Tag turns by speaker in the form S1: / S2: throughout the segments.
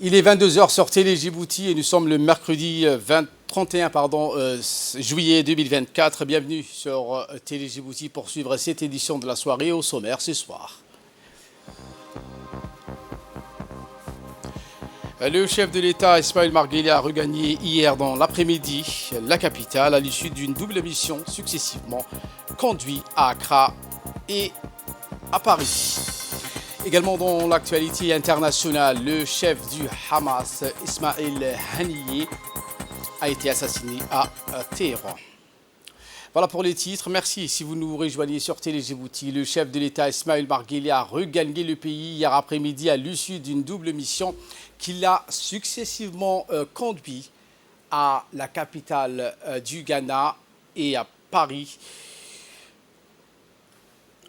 S1: Il est 22 heures sur Télé Djibouti et nous sommes le mercredi 31 juillet 2024. Bienvenue sur Télé Djibouti pour suivre cette édition de la soirée au sommaire ce soir. Le chef de l'État, Ismaël Marguerite, a regagné hier dans l'après-midi la capitale à l'issue d'une double mission successivement conduite à Accra et à Paris. Également dans l'actualité internationale, le chef du Hamas, Ismaël Haniyeh, a été assassiné à Téhéran. Voilà pour les titres. Merci si vous nous rejoignez sur Télé Djibouti. Le chef de l'État, Ismaël Marguerite, a regagné le pays hier après-midi à l'issue d'une double mission qu'il a successivement conduit à la capitale du Ghana et à Paris.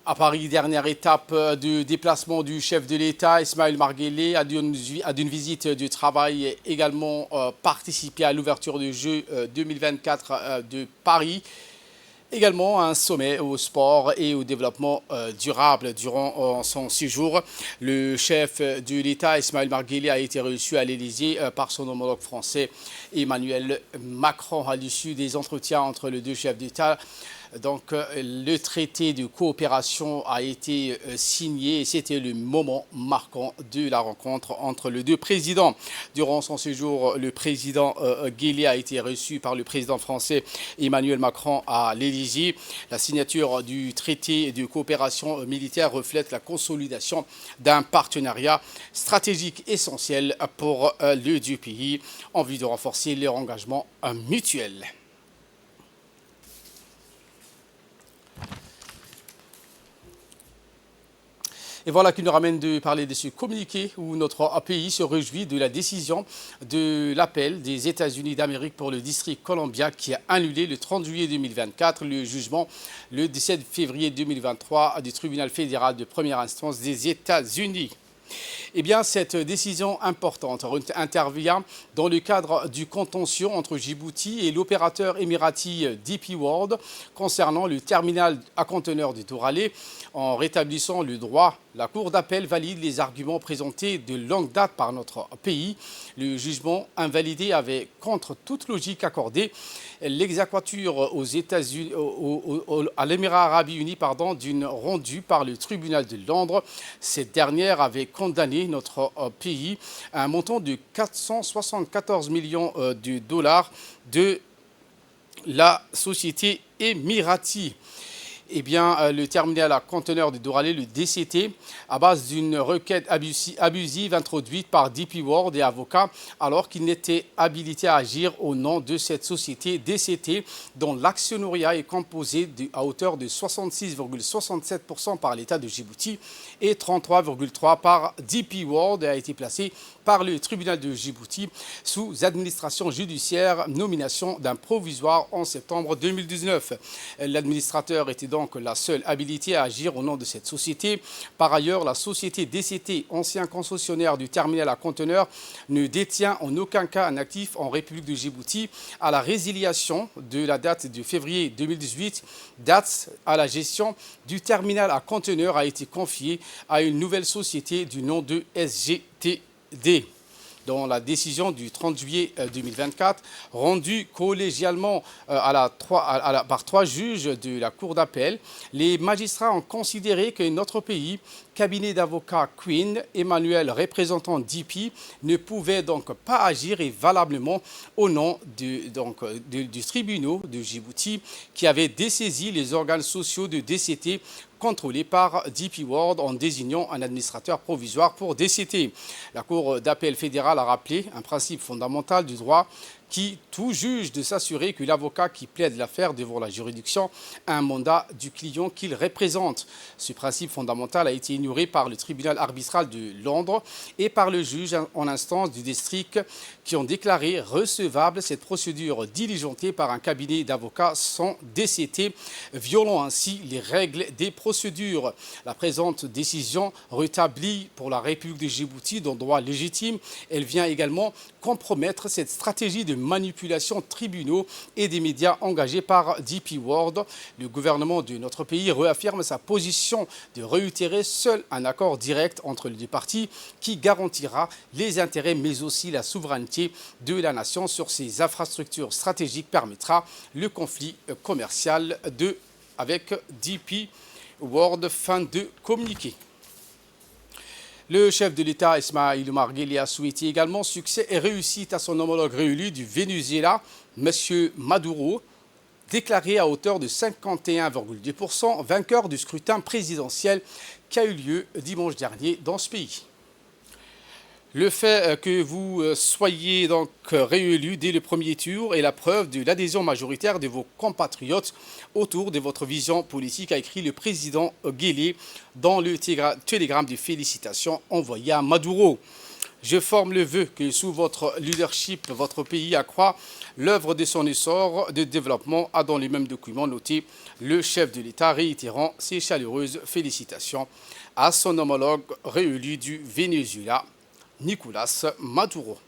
S1: À Paris, dernière étape de déplacement du chef de l'État, Ismaël Marguerite, a d'une visite de travail également participé à l'ouverture du Jeux 2024 de Paris. Également un sommet au sport et au développement durable durant son séjour. Le chef de l'État, Ismaël Marguerite, a été reçu à l'Élysée par son homologue français Emmanuel Macron à l'issue des entretiens entre les deux chefs d'État. Donc, le traité de coopération a été signé et c'était le moment marquant de la rencontre entre les deux présidents. Durant son séjour, le président Guelleh a été reçu par le président français Emmanuel Macron à l'Élysée. La signature du traité de coopération militaire reflète la consolidation d'un partenariat stratégique essentiel pour les deux pays en vue de renforcer leur engagement mutuel. Et voilà qui nous ramène de parler de ce communiqué où notre pays se réjouit de la décision de l'appel des États-Unis d'Amérique pour le district Columbia qui a annulé le 30 juillet 2024 le jugement le 17 février 2023 du tribunal fédéral de première instance des États-Unis. Eh bien, cette décision importante intervient dans le cadre du contentieux entre Djibouti et l'opérateur émirati DP World concernant le terminal à conteneurs de Doralé. En rétablissant le droit, la Cour d'appel valide les arguments présentés de longue date par notre pays. Le jugement invalidé avait, contre toute logique accordée, l'exéquatur aux États-Unis, à l'Émirat arabe uni d'une rendue par le tribunal de Londres. Cette dernière avait condamné notre pays à un montant de 474 millions de dollars de la société émirati. Eh bien, le terminal à conteneurs de Doralé, le DCT, à base d'une requête abusive introduite par DP World et avocats, alors qu'il n'était habilité à agir au nom de cette société DCT, dont l'actionnariat est composé à hauteur de 66,67% par l'État de Djibouti et 33,3% par DP World, et a été placé par le tribunal de Djibouti sous administration judiciaire, nomination d'un provisoire en septembre 2019. L'administrateur était donc la seule habilité à agir au nom de cette société. Par ailleurs, la société DCT, ancien concessionnaire du terminal à conteneurs, ne détient en aucun cas un actif en République de Djibouti. À la résiliation de la date de février 2018, date à la gestion du terminal à conteneurs a été confiée à une nouvelle société du nom de SGTD. Dans la décision du 30 juillet 2024, rendue collégialement par 3 juges de la Cour d'appel, les magistrats ont considéré que notre pays, cabinet d'avocats Queen, Emmanuel, représentant DP, ne pouvait donc pas agir valablement au nom du tribunal de Djibouti qui avait dessaisi les organes sociaux de DCT contrôlé par DP World en désignant un administrateur provisoire pour DCT. La Cour d'appel fédérale a rappelé un principe fondamental du droit qui tout juge de s'assurer que l'avocat qui plaide l'affaire devant la juridiction a un mandat du client qu'il représente. Ce principe fondamental a été ignoré par le tribunal arbitral de Londres et par le juge en instance du district qui ont déclaré recevable cette procédure diligentée par un cabinet d'avocats sans DCT, violant ainsi les règles des procédures. La présente décision rétablit pour la République de Djibouti d'un droit légitime. Elle vient également compromettre cette stratégie de manipulation tribunaux et des médias engagés par DP World. Le gouvernement de notre pays réaffirme sa position de réitérer seul seul un accord direct entre les deux parties qui garantira les intérêts mais aussi la souveraineté de la nation sur ses infrastructures stratégiques permettra le conflit commercial avec DP World. Fin de communiqué. Le chef de l'État, Ismaïl Omar Guelleh, a souhaité également succès et réussite à son homologue réélu du Venezuela, M. Maduro, déclaré à hauteur de 51,2% vainqueur du scrutin présidentiel qui a eu lieu dimanche dernier dans ce pays. Le fait que vous soyez donc réélu dès le premier tour est la preuve de l'adhésion majoritaire de vos compatriotes autour de votre vision politique, a écrit le président Guelleh dans le télégramme de félicitations envoyé à Maduro. Je forme le vœu que sous votre leadership, votre pays accroît l'œuvre de son essor de développement, a dans les mêmes documents noté le chef de l'État, réitérant ses chaleureuses félicitations à son homologue réélu du Venezuela, Nicolás Maduro.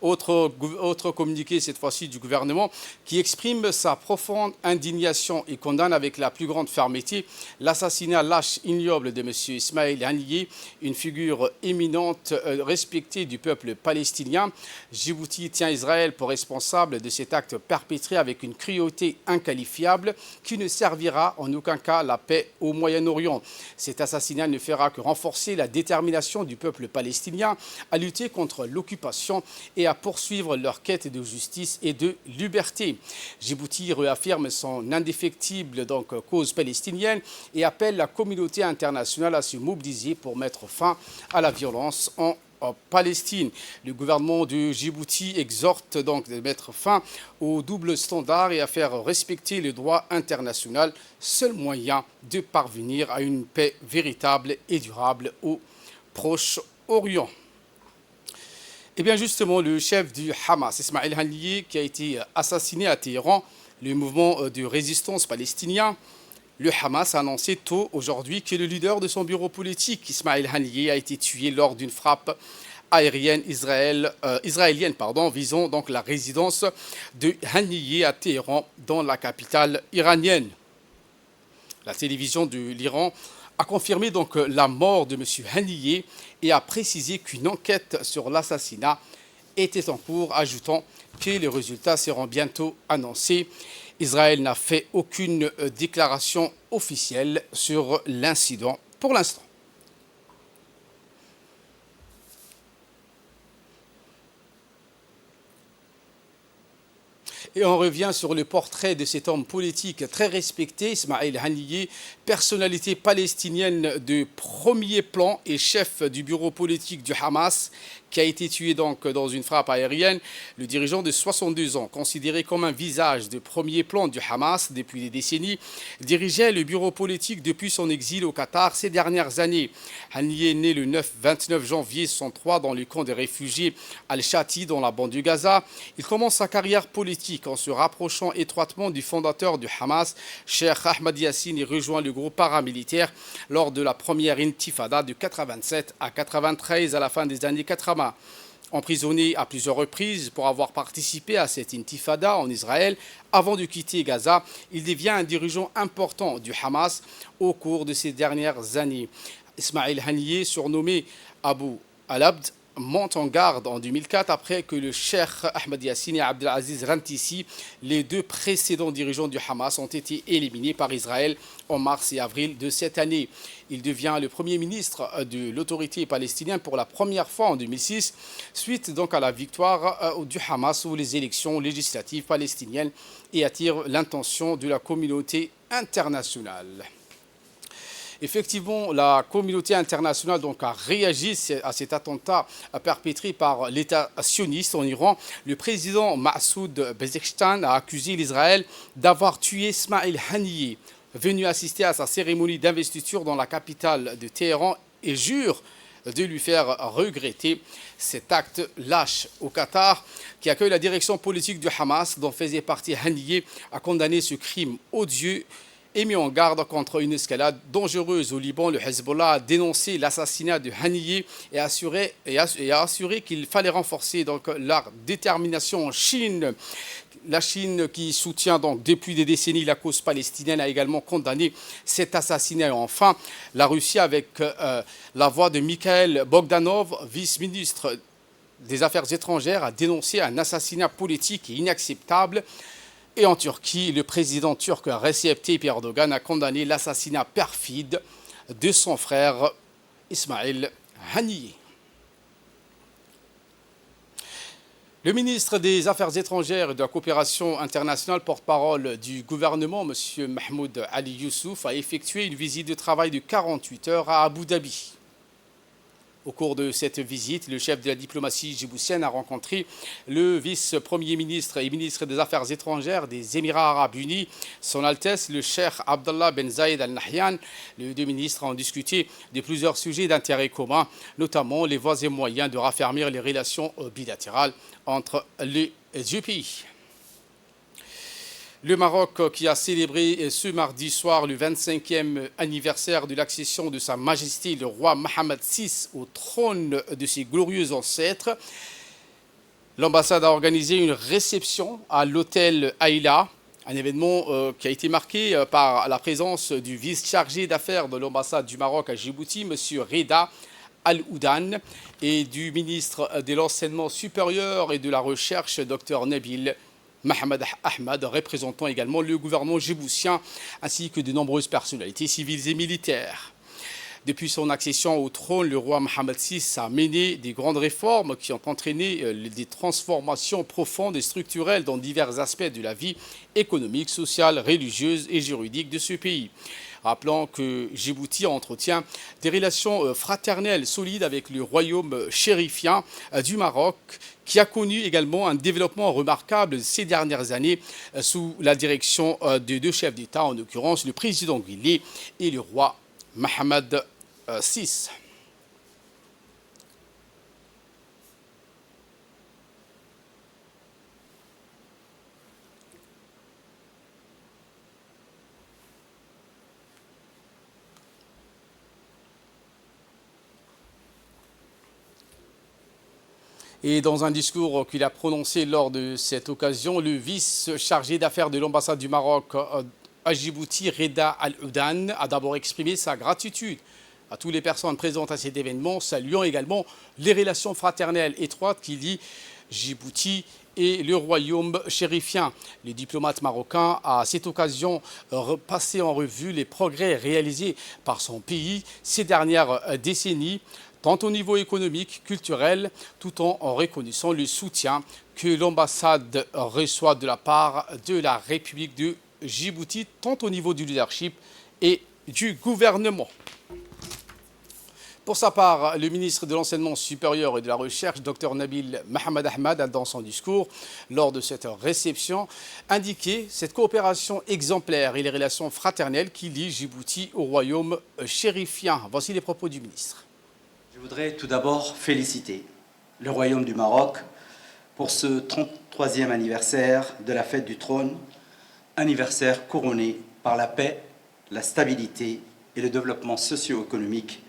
S1: Autre communiqué, cette fois-ci du gouvernement, qui exprime sa profonde indignation et condamne avec la plus grande fermeté l'assassinat lâche, ignoble de M. Ismaïl Haniyeh, une figure éminente, respectée du peuple palestinien. Djibouti tient Israël pour responsable de cet acte perpétré avec une cruauté inqualifiable qui ne servira en aucun cas la paix au Moyen-Orient. Cet assassinat ne fera que renforcer la détermination du peuple palestinien à lutter contre l'occupation et à poursuivre leur quête de justice et de liberté. Djibouti réaffirme son indéfectible cause palestinienne et appelle la communauté internationale à se mobiliser pour mettre fin à la violence en Palestine. Le gouvernement de Djibouti exhorte donc de mettre fin au double standard et à faire respecter le droit international, seul moyen de parvenir à une paix véritable et durable au Proche-Orient. Eh bien justement, le chef du Hamas, Ismaïl Haniyeh, qui a été assassiné à Téhéran, le mouvement de résistance palestinien, le Hamas a annoncé tôt aujourd'hui que le leader de son bureau politique, Ismaïl Haniyeh, a été tué lors d'une frappe aérienne israélienne visant donc la résidence de Haniyeh à Téhéran, dans la capitale iranienne. La télévision de l'Iran a confirmé donc la mort de M. Haniyeh et a précisé qu'une enquête sur l'assassinat était en cours, ajoutant que les résultats seront bientôt annoncés. Israël n'a fait aucune déclaration officielle sur l'incident pour l'instant. Et on revient sur le portrait de cet homme politique très respecté, Ismaïl Haniyeh, personnalité palestinienne de premier plan et chef du bureau politique du Hamas, qui a été tué donc dans une frappe aérienne. Le dirigeant de 62 ans, considéré comme un visage de premier plan du Hamas depuis des décennies, dirigeait le bureau politique depuis son exil au Qatar ces dernières années. Haniyeh est né le 29 janvier 1963 dans le camp des réfugiés Al-Shati, dans la bande de Gaza. Il commence sa carrière politique en se rapprochant étroitement du fondateur du Hamas, Cheikh Ahmad Yassine, et rejoint le groupe paramilitaire lors de la première intifada de 87 à 93 à la fin des années 80. Emprisonné à plusieurs reprises pour avoir participé à cette intifada en Israël, avant de quitter Gaza, il devient un dirigeant important du Hamas au cours de ces dernières années. Ismaïl Haniyeh, surnommé Abu al-Abd, monte en garde en 2004 après que le cheikh Ahmad Yassine et Abdelaziz Rantisi, les deux précédents dirigeants du Hamas, ont été éliminés par Israël en mars et avril de cette année. Il devient le premier ministre de l'autorité palestinienne pour la première fois en 2006, suite donc à la victoire du Hamas aux les élections législatives palestiniennes, et attire l'attention de la communauté internationale. Effectivement, la communauté internationale a réagi à cet attentat perpétré par l'État sioniste en Iran. Le président Massoud Pezeshkian a accusé l'Israël d'avoir tué Ismaïl Haniyeh, venu assister à sa cérémonie d'investiture dans la capitale de Téhéran, et jure de lui faire regretter cet acte lâche. Au Qatar, qui accueille la direction politique du Hamas, dont faisait partie Haniyeh, a condamné ce crime odieux et mis en garde contre une escalade dangereuse au Liban. Le Hezbollah a dénoncé l'assassinat de Haniyeh et a assuré qu'il fallait renforcer donc leur détermination en Chine. La Chine, qui soutient donc depuis des décennies la cause palestinienne, a également condamné cet assassinat. Et enfin, la Russie, avec la voix de Mikhail Bogdanov, vice-ministre des Affaires étrangères, a dénoncé un assassinat politique et inacceptable. Et en Turquie, le président turc Recep Tayyip Erdogan a condamné l'assassinat perfide de son frère Ismail Haniyeh. Le ministre des Affaires étrangères et de la coopération internationale, porte-parole du gouvernement, M. Mahmoud Ali Youssouf, a effectué une visite de travail de 48 heures à Abu Dhabi. Au cours de cette visite, le chef de la diplomatie djiboutienne a rencontré le vice-premier ministre et ministre des Affaires étrangères des Émirats arabes unis, son Altesse le Cheikh Abdallah Ben Zayed Al Nahyan. Les deux ministres ont discuté de plusieurs sujets d'intérêt commun, notamment les voies et moyens de raffermir les relations bilatérales entre les deux pays. Le Maroc, qui a célébré ce mardi soir le 25e anniversaire de l'accession de Sa Majesté le roi Mohammed VI au trône de ses glorieux ancêtres. L'ambassade a organisé une réception à l'hôtel Aïla, un événement qui a été marqué par la présence du vice-chargé d'affaires de l'ambassade du Maroc à Djibouti, M. Reda Al-Oudan, et du ministre de l'enseignement supérieur et de la recherche, Dr Nabil Mohamed Ahmad, représentant également le gouvernement djiboutien, ainsi que de nombreuses personnalités civiles et militaires. Depuis son accession au trône, le roi Mohammed VI a mené des grandes réformes qui ont entraîné des transformations profondes et structurelles dans divers aspects de la vie économique, sociale, religieuse et juridique de ce pays. Rappelons que Djibouti entretient des relations fraternelles solides avec le royaume chérifien du Maroc, qui a connu également un développement remarquable ces dernières années sous la direction de deux chefs d'État, en l'occurrence le président Guillet et le roi Mohammed VI. Et dans un discours qu'il a prononcé lors de cette occasion, le vice-chargé d'affaires de l'ambassade du Maroc à Djibouti, Reda Al-Oudan, a d'abord exprimé sa gratitude à toutes les personnes présentes à cet événement, saluant également les relations fraternelles étroites qui lient Djibouti et le royaume chérifien. Le diplomate marocain a à cette occasion passé en revue les progrès réalisés par son pays ces dernières décennies, tant au niveau économique, culturel, tout en reconnaissant le soutien que l'ambassade reçoit de la part de la République de Djibouti, tant au niveau du leadership et du gouvernement. Pour sa part, le ministre de l'Enseignement supérieur et de la Recherche, Dr Nabil Mohamed Ahmad, a dans son discours, lors de cette réception, indiqué cette coopération exemplaire et les relations fraternelles qui lient Djibouti au royaume chérifien. Voici les propos du ministre.
S2: Je voudrais tout d'abord féliciter le Royaume du Maroc pour ce 33e anniversaire de la fête du trône, anniversaire couronné par la paix, la stabilité et le développement socio-économique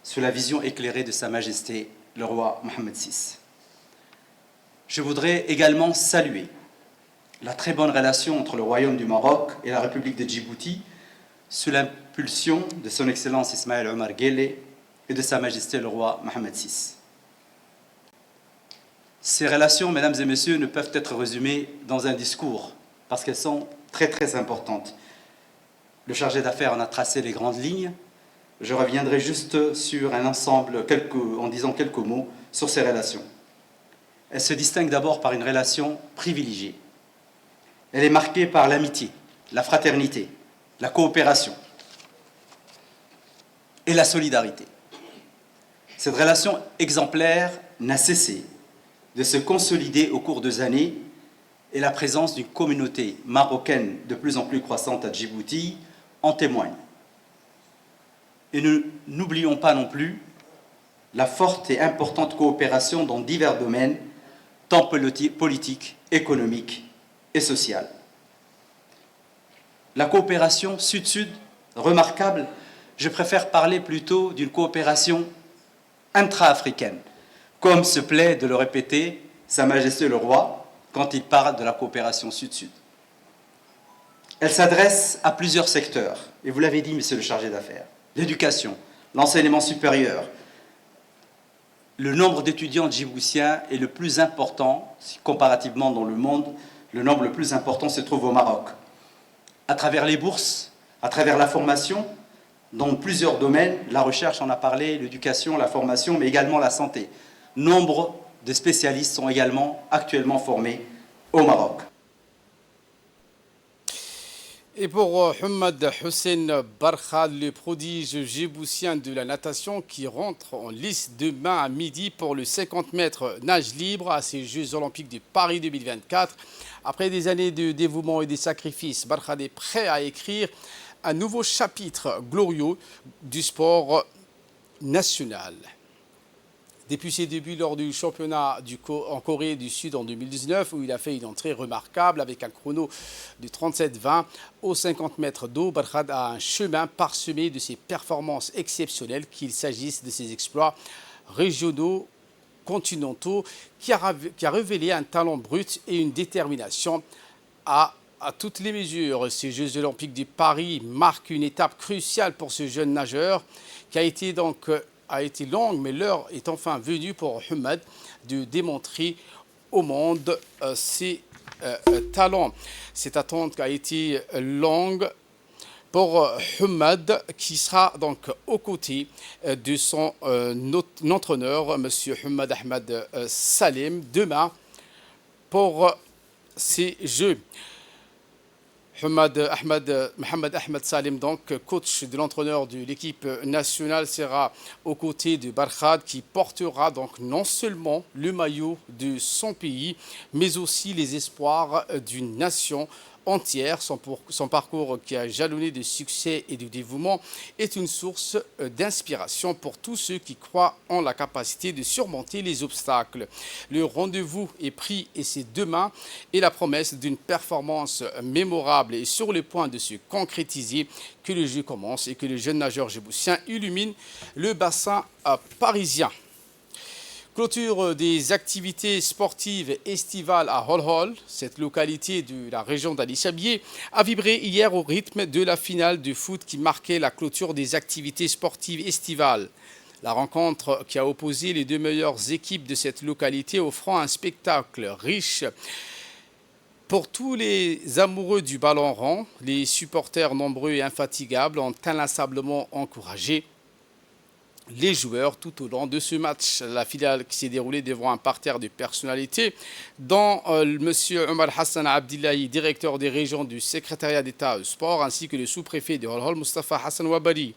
S2: sous la vision éclairée de Sa Majesté le roi Mohammed VI. Je voudrais également saluer la très bonne relation entre le Royaume du Maroc et la République de Djibouti sous l'impulsion de son Excellence Ismaël Omar Guelleh et de Sa Majesté le roi Mohammed VI. Ces relations, mesdames et messieurs, ne peuvent être résumées dans un discours parce qu'elles sont très très importantes. Le chargé d'affaires en a tracé les grandes lignes. Je reviendrai juste sur un ensemble, en disant quelques mots sur ces relations. Elles se distinguent d'abord par une relation privilégiée. Elle est marquée par l'amitié, la fraternité, la coopération et la solidarité. Cette relation exemplaire n'a cessé de se consolider au cours des années et la présence d'une communauté marocaine de plus en plus croissante à Djibouti en témoigne. Et n'oublions pas non plus la forte et importante coopération dans divers domaines, tant politiques, économiques et sociaux. La coopération sud-sud, remarquable, je préfère parler plutôt d'une coopération intra-africaine, comme se plaît de le répéter Sa Majesté le Roi quand il parle de la coopération sud-sud. Elle s'adresse à plusieurs secteurs, et vous l'avez dit, monsieur le chargé d'affaires, l'éducation, l'enseignement supérieur. Le nombre d'étudiants djiboutiens est le plus important, comparativement dans le monde, le nombre le plus important se trouve au Maroc. À travers les bourses, à travers la formation, dans plusieurs domaines, la recherche en a parlé, l'éducation, la formation, mais également la santé. Nombre de spécialistes sont également actuellement formés au Maroc.
S1: Et pour Hamad Hussein Barkhad, le prodige djiboutien de la natation qui rentre en lice demain à midi pour le 50 mètres nage libre à ces Jeux Olympiques de Paris 2024. Après des années de dévouement et de sacrifices, Barkhad est prêt à écrire un nouveau chapitre glorieux du sport national. Depuis ses débuts lors du championnat en Corée du Sud en 2019, où il a fait une entrée remarquable avec un chrono de 37,20 aux 50 mètres d'eau, Barkhad a un chemin parsemé de ses performances exceptionnelles, qu'il s'agisse de ses exploits régionaux, continentaux, qui a révélé un talent brut et une détermination à toutes les mesures. Ces Jeux Olympiques de Paris marquent une étape cruciale pour ce jeune nageur qui a été longue, mais l'heure est enfin venue pour Hamad de démontrer au monde ses talents. Cette attente a été longue pour Hamad, qui sera donc aux côtés de son entraîneur, M. Hamad Ahmad Salem, demain pour ces Jeux. Mohamed Ahmed Salem, donc coach de l'entraîneur de l'équipe nationale, sera aux côtés de Barkhad qui portera donc non seulement le maillot de son pays, mais aussi les espoirs d'une nation entière. Son parcours qui a jalonné de succès et de dévouement est une source d'inspiration pour tous ceux qui croient en la capacité de surmonter les obstacles. Le rendez-vous est pris et c'est demain, et la promesse d'une performance mémorable est sur le point de se concrétiser que le jeu commence et que le jeune nageur djiboutien illumine le bassin parisien. Clôture des activités sportives estivales à Hol Hol. Cette localité de la région d'Ali Chabier a vibré hier au rythme de la finale de foot qui marquait la clôture des activités sportives estivales. La rencontre qui a opposé les deux meilleures équipes de cette localité, offrant un spectacle riche pour tous les amoureux du ballon rond. Les supporters nombreux et infatigables ont inlassablement encouragé les joueurs tout au long de ce match. La finale qui s'est déroulée devant un parterre de personnalités, dont M. Omar Hassan Abdillahi, directeur des régions du secrétariat d'État au sport, ainsi que le sous-préfet de Hol Hol, Mustafa Hassan Wabari.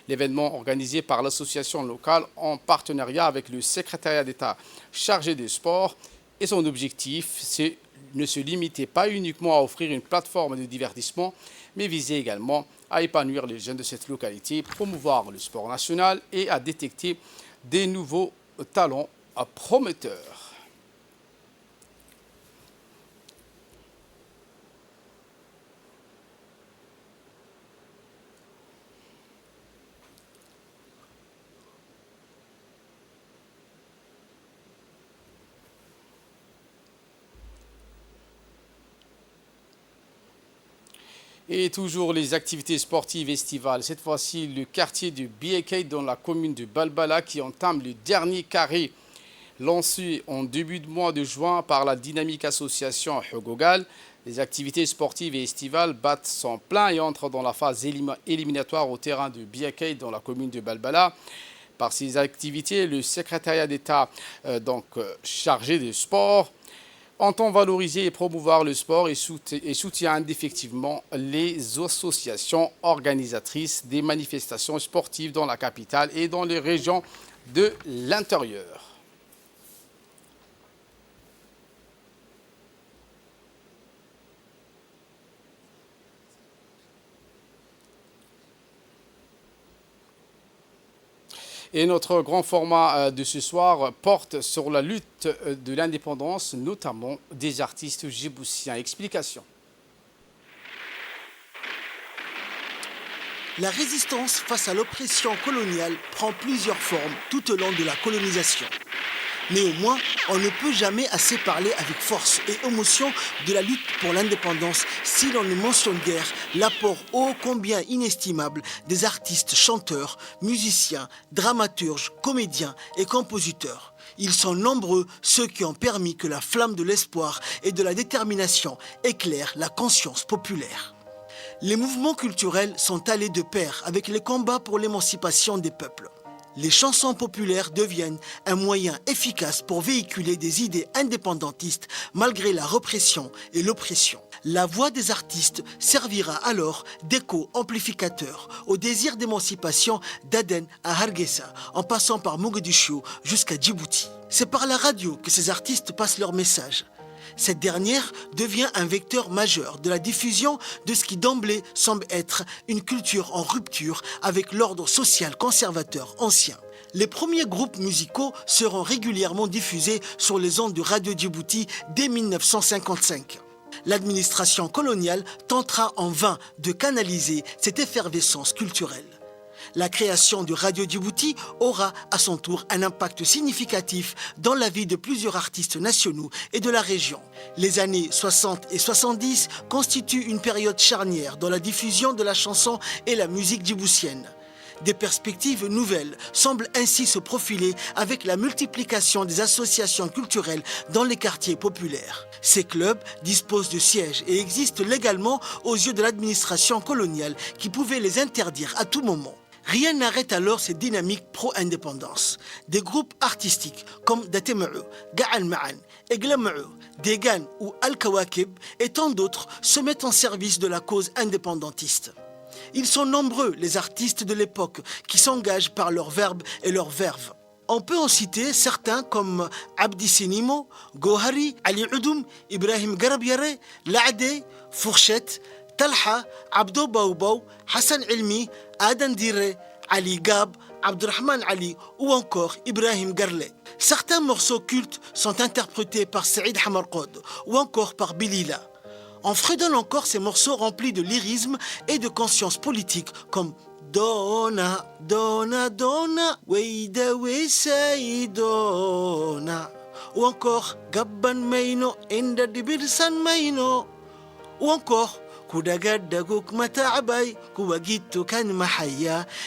S1: L'événement organisé par l'association locale en partenariat avec le secrétariat d'État chargé des sports, et son objectif ne se limitait pas uniquement à offrir une plateforme de divertissement, mais visait également à épanouir les jeunes de cette localité, promouvoir le sport national et à détecter des nouveaux talents prometteurs. Et toujours les activités sportives estivales. Cette fois-ci, le quartier de Biekei dans la commune de Balbala qui entame le dernier carré lancé en début de mois de juin par la dynamique association Hogogal. Les activités sportives et estivales battent son plein et entrent dans la phase éliminatoire au terrain de Biekei dans la commune de Balbala. Par ces activités, le secrétariat d'État chargé des sports entend valoriser et promouvoir le sport et soutient indéfectiblement les associations organisatrices des manifestations sportives dans la capitale et dans les régions de l'intérieur. Et notre grand format de ce soir porte sur la lutte de l'indépendance, notamment des artistes djiboutiens. Explication.
S3: La résistance face à l'oppression coloniale prend plusieurs formes tout au long de la colonisation. Néanmoins, on ne peut jamais assez parler avec force et émotion de la lutte pour l'indépendance si l'on ne mentionne guère l'apport ô combien inestimable des artistes, chanteurs, musiciens, dramaturges, comédiens et compositeurs. Ils sont nombreux ceux qui ont permis que la flamme de l'espoir et de la détermination éclaire la conscience populaire. Les mouvements culturels sont allés de pair avec les combats pour l'émancipation des peuples. Les chansons populaires deviennent un moyen efficace pour véhiculer des idées indépendantistes malgré la répression et l'oppression. La voix des artistes servira alors d'écho amplificateur au désir d'émancipation d'Aden à Hargeisa, en passant par Mogadiscio jusqu'à Djibouti. C'est par la radio que ces artistes passent leur message. Cette dernière devient un vecteur majeur de la diffusion de ce qui d'emblée semble être une culture en rupture avec l'ordre social conservateur ancien. Les premiers groupes musicaux seront régulièrement diffusés sur les ondes de Radio Djibouti dès 1955. L'administration coloniale tentera en vain de canaliser cette effervescence culturelle. La création de Radio Djibouti aura à son tour un impact significatif dans la vie de plusieurs artistes nationaux et de la région. Les années 60 et 70 constituent une période charnière dans la diffusion de la chanson et la musique djiboutienne. Des perspectives nouvelles semblent ainsi se profiler avec la multiplication des associations culturelles dans les quartiers populaires. Ces clubs disposent de sièges et existent légalement aux yeux de l'administration coloniale qui pouvait les interdire à tout moment. Rien n'arrête alors cette dynamique pro-indépendance. Des groupes artistiques comme Datema'u, Ga'an Ma'an, Eglama'u, Degan ou Al-Kawakib et tant d'autres se mettent en service de la cause indépendantiste. Ils sont nombreux, les artistes de l'époque, qui s'engagent par leur verbe et leur verve. On peut en citer certains comme Abdi Sinimo, Gohari, Ali Oudoum, Ibrahim Garabiare, Laade, Fourchette, Talha, Abdo Baoubou, Hassan Ilmi, Adan Dire, Ali Gab, Abdurrahman Ali ou encore Ibrahim Garle. Certains morceaux cultes sont interprétés par Saïd Hamarqod ou encore par Bilila. On fredonne encore ces morceaux remplis de lyrisme et de conscience politique comme Dona, Dona, Dona, Weida, Weisai, Dona ou encore Gabban Maino, Inda Dibirsan Maino ou encore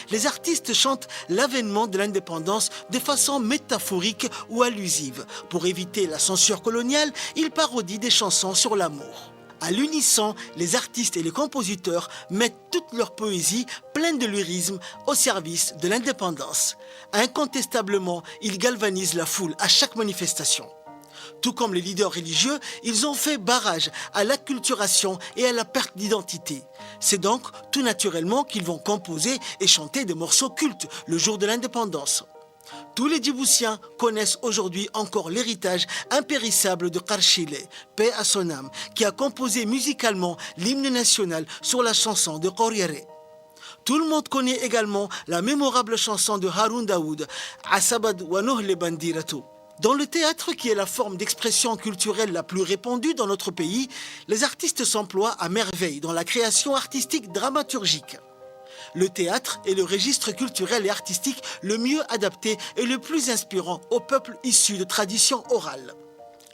S3: les artistes chantent l'avènement de l'indépendance de façon métaphorique ou allusive. Pour éviter la censure coloniale, ils parodient des chansons sur l'amour. À l'unisson, les artistes et les compositeurs mettent toute leur poésie pleine de lyrisme au service de l'indépendance. Incontestablement, ils galvanisent la foule à chaque manifestation. Tout comme les leaders religieux, ils ont fait barrage à l'acculturation et à la perte d'identité. C'est donc tout naturellement qu'ils vont composer et chanter des morceaux cultes le jour de l'indépendance. Tous les Djiboutiens connaissent aujourd'hui encore l'héritage impérissable de Karchile, paix à son âme, qui a composé musicalement l'hymne national sur la chanson de Koryere. Tout le monde connaît également la mémorable chanson de Haroun Daoud, Asabad wa Nohle Bandiratu. Dans le théâtre, qui est la forme d'expression culturelle la plus répandue dans notre pays, les artistes s'emploient à merveille dans la création artistique dramaturgique. Le théâtre est le registre culturel et artistique le mieux adapté et le plus inspirant au peuple issu de traditions orales.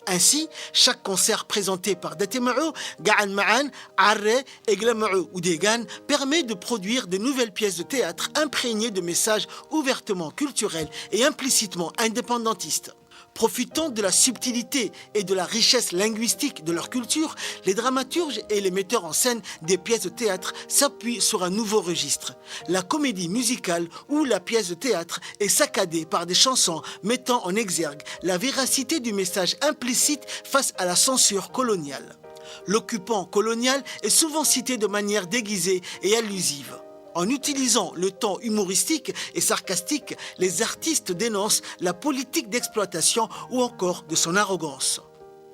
S3: Ainsi, chaque concert présenté par Datema'u, Ga'an Ma'an, Arre, Eglama'u ou Degan permet de produire de nouvelles pièces de théâtre imprégnées de messages ouvertement culturels et implicitement indépendantistes. Profitant de la subtilité et de la richesse linguistique de leur culture, les dramaturges et les metteurs en scène des pièces de théâtre s'appuient sur un nouveau registre. La comédie musicale où la pièce de théâtre est saccadée par des chansons mettant en exergue la véracité du message implicite face à la censure coloniale. L'occupant colonial est souvent cité de manière déguisée et allusive. En utilisant le ton humoristique et sarcastique, les artistes dénoncent la politique d'exploitation ou encore de son arrogance.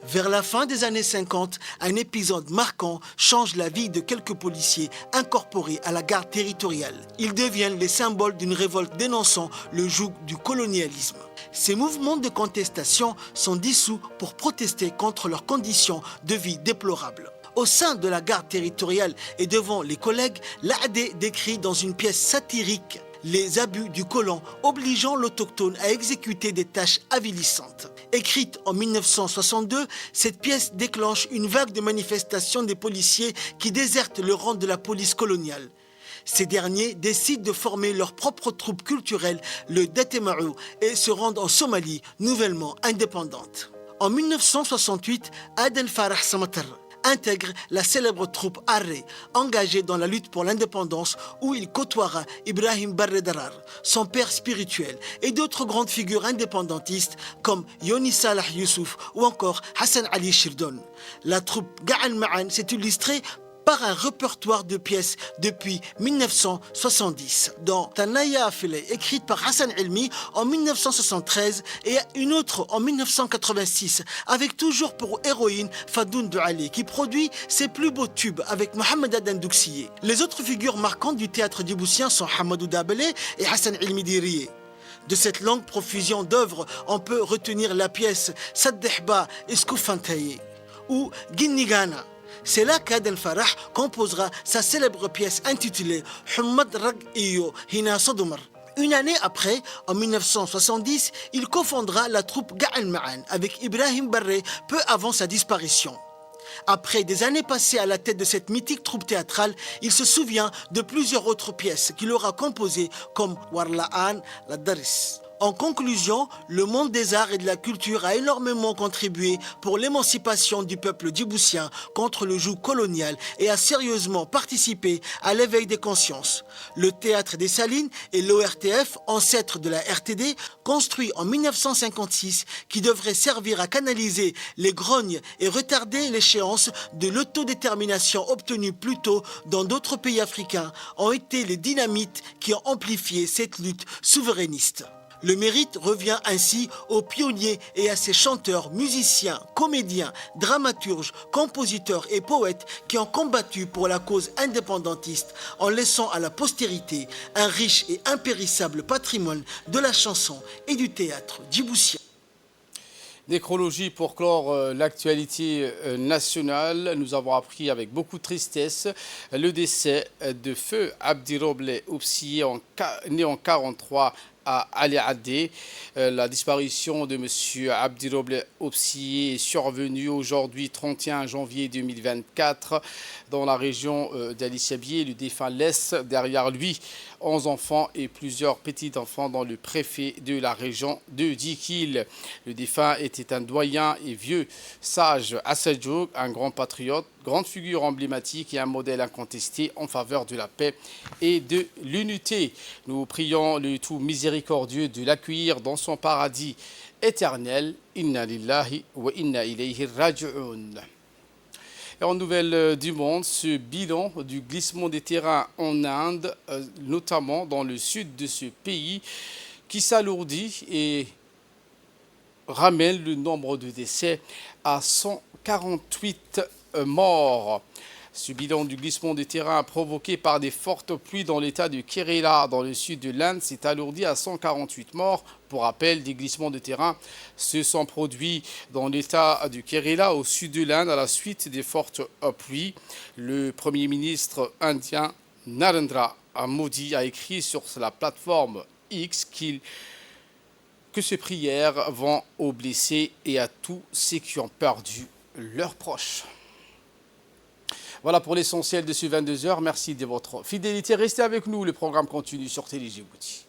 S3: Vers la fin des années 50, un épisode marquant change la vie de quelques policiers incorporés à la garde territoriale. Ils deviennent les symboles d'une révolte dénonçant le joug du colonialisme. Ces mouvements de contestation sont dissous pour protester contre leurs conditions de vie déplorables. Au sein de la garde territoriale et devant les collègues, l'AD décrit dans une pièce satirique les abus du colon obligeant l'autochtone à exécuter des tâches avilissantes. Écrite en 1962, cette pièce déclenche une vague de manifestations des policiers qui désertent le rang de la police coloniale. Ces derniers décident de former leur propre troupe culturelle, le Datema'u, et se rendent en Somalie, nouvellement indépendante. En 1968, Aden Farah Samatar intègre la célèbre troupe Arre, engagée dans la lutte pour l'indépendance, où il côtoiera Ibrahim Barre Darar, son père spirituel, et d'autres grandes figures indépendantistes comme Yoni Salah Youssouf ou encore Hassan Ali Shirdon. La troupe Ga'al Ma'an s'est illustrée par un répertoire de pièces depuis 1970, dont Tanaya Afile, écrite par Hassan Elmi en 1973 et une autre en 1986, avec toujours pour héroïne Fadoun Douali, qui produit ses plus beaux tubes avec Mohamed Aden Douxiye. Les autres figures marquantes du théâtre djiboutien sont Hamadou Dabele et Hassan Elmi Diriye. De cette longue profusion d'œuvres, on peut retenir la pièce Saddehba Iskoufantaye ou Ginnigana. C'est là qu'Aden Farah composera sa célèbre pièce intitulée Hummad Rag Iyo Hina Sodomar. Une année après, en 1970, il cofondera la troupe Ga'al Ma'an avec Ibrahim Barre peu avant sa disparition. Après des années passées à la tête de cette mythique troupe théâtrale, il se souvient de plusieurs autres pièces qu'il aura composées comme Warla'an, la Daris. En conclusion, le monde des arts et de la culture a énormément contribué pour l'émancipation du peuple djiboutien contre le joug colonial et a sérieusement participé à l'éveil des consciences. Le Théâtre des Salines et l'ORTF, ancêtre de la RTD, construit en 1956, qui devrait servir à canaliser les grognes et retarder l'échéance de l'autodétermination obtenue plus tôt dans d'autres pays africains, ont été les dynamites qui ont amplifié cette lutte souverainiste. Le mérite revient ainsi aux pionniers et à ces chanteurs, musiciens, comédiens, dramaturges, compositeurs et poètes qui ont combattu pour la cause indépendantiste en laissant à la postérité un riche et impérissable patrimoine de la chanson et du théâtre djiboutien.
S1: Nécrologie pour clore l'actualité nationale. Nous avons appris avec beaucoup de tristesse le décès de feu Abdiroble Oupsiye, né en 1943 à Ali Adé. La disparition de M. Abdiroble Oupsiye est survenue aujourd'hui 31 janvier 2024 dans la région d'Ali Chabier. Le défunt laisse derrière lui 11 enfants et plusieurs petits-enfants dans le préfet de la région de Dikil. Le défunt était un doyen et vieux sage Assadjoug, un grand patriote, grande figure emblématique et un modèle incontesté en faveur de la paix et de l'unité. Nous prions le tout miséricordieux de l'accueillir dans son paradis éternel. Inna lillahi wa inna ilayhi raji'un. Et en nouvelle du monde, ce bilan du glissement des terrains en Inde, notamment dans le sud de ce pays, qui s'alourdit et ramène le nombre de décès à 148 morts. Ce bilan du glissement de terrain provoqué par des fortes pluies dans l'état de Kerala, dans le sud de l'Inde, s'est alourdi à 148 morts. Pour rappel, des glissements de terrain se sont produits dans l'état du Kerala, au sud de l'Inde, à la suite des fortes pluies. Le Premier ministre indien Narendra Modi a écrit sur la plateforme X que ses prières vont aux blessés et à tous ceux qui ont perdu leurs proches. Voilà pour l'essentiel de ce 22h. Merci de votre fidélité. Restez avec nous, le programme continue sur Télé Djibouti.